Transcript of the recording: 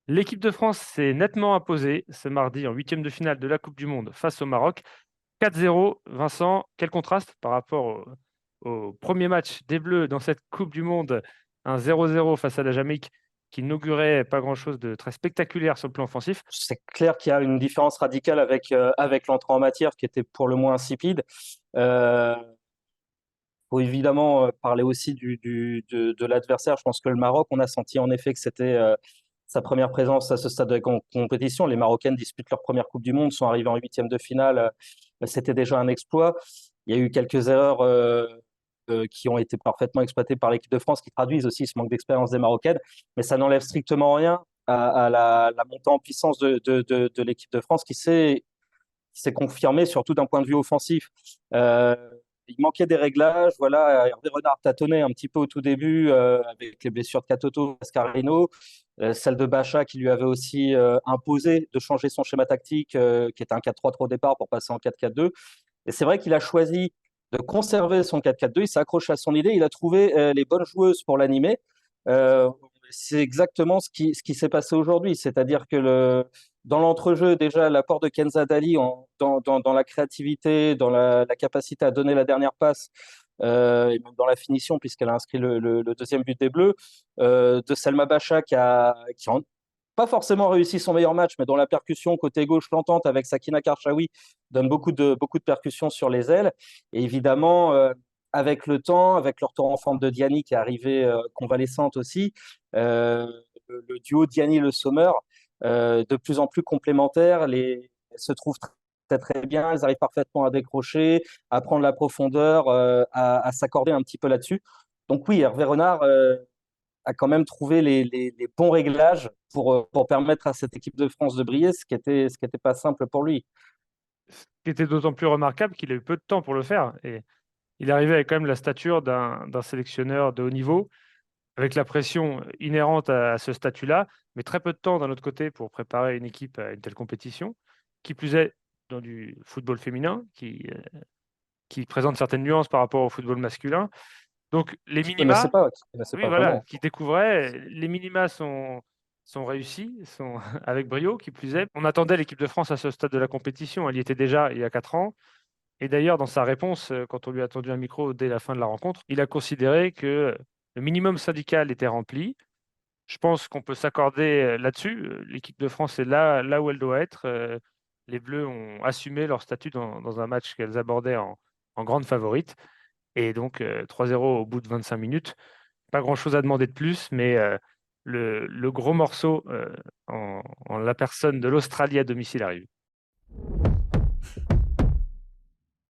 L'équipe de France s'est nettement imposée ce mardi en huitième de finale de la Coupe du Monde face au Maroc. 4-0. Vincent, quel contraste par rapport au premier match des Bleus dans cette Coupe du Monde, un 0-0 face à la Jamaïque qui n'augurait pas grand-chose de très spectaculaire sur le plan offensif. C'est clair qu'il y a une différence radicale avec l'entrée en matière qui était pour le moins insipide. Euh, faut évidemment parler aussi de l'adversaire. Je pense que le Maroc, on a senti en effet que c'était sa première présence à ce stade de compétition. Les Marocaines disputent leur première Coupe du Monde, sont arrivées en huitième de finale. C'était déjà un exploit. Il y a eu quelques erreurs qui ont été parfaitement exploitées par l'équipe de France, qui traduisent aussi ce manque d'expérience des Marocaines. Mais ça n'enlève strictement rien à la montée en puissance de l'équipe de France qui s'est confirmée, surtout d'un point de vue offensif. Euh, il manquait des réglages. Voilà, Hervé Renard tâtonnait un petit peu au tout début avec les blessures de Katoto, Ascarino, celle de Bacha qui lui avait aussi imposé de changer son schéma tactique, qui était un 4-3-3 au départ pour passer en 4-4-2. Et c'est vrai qu'il a choisi de conserver son 4-4-2. Il s'est accroché à son idée. Il a trouvé les bonnes joueuses pour l'animer. Euh, c'est exactement ce qui s'est passé aujourd'hui. C'est-à-dire que dans l'entrejeu, déjà, l'apport de Kenza Dali dans la créativité, dans la capacité à donner la dernière passe, et même dans la finition, puisqu'elle a inscrit le deuxième but des Bleus, de Selma Bacha qui a pas forcément réussi son meilleur match, mais dont la percussion côté gauche lentante avec Sakina Karchaoui donne beaucoup de percussions sur les ailes. Et évidemment, avec le temps, avec le retour en forme de Diani qui est arrivée convalescente aussi, euh, le duo Diani-Le Sommer, de plus en plus complémentaires, se trouvent très bien, ils arrivent parfaitement à décrocher, à prendre la profondeur, à s'accorder un petit peu là-dessus. Donc oui, Hervé Renard a quand même trouvé les bons réglages pour permettre à cette équipe de France de briller, ce qui était pas simple pour lui. Ce qui était d'autant plus remarquable qu'il a eu peu de temps pour le faire. Et il arrivait avec quand même la stature d'un sélectionneur de haut niveau, avec la pression inhérente à ce statut-là, mais très peu de temps d'un autre côté pour préparer une équipe à une telle compétition, qui plus est dans du football féminin, qui présente certaines nuances par rapport au football masculin. Donc les Qui connaissait minima, pas, qui connaissait oui pas voilà, vraiment. qui découvrait, les minima sont réussis, sont avec brio, qui plus est. On attendait l'équipe de France à ce stade de la compétition, elle y était déjà il y a 4 ans. Et d'ailleurs, dans sa réponse, quand on lui a tendu un micro dès la fin de la rencontre, il a considéré que le minimum syndical était rempli. Je pense qu'on peut s'accorder là-dessus. L'équipe de France est là où elle doit être. Les Bleus ont assumé leur statut dans un match qu'elles abordaient en grande favorite. Et donc 3-0 au bout de 25 minutes. Pas grand-chose à demander de plus, mais le gros morceau en la personne de l'Australie à domicile arrive.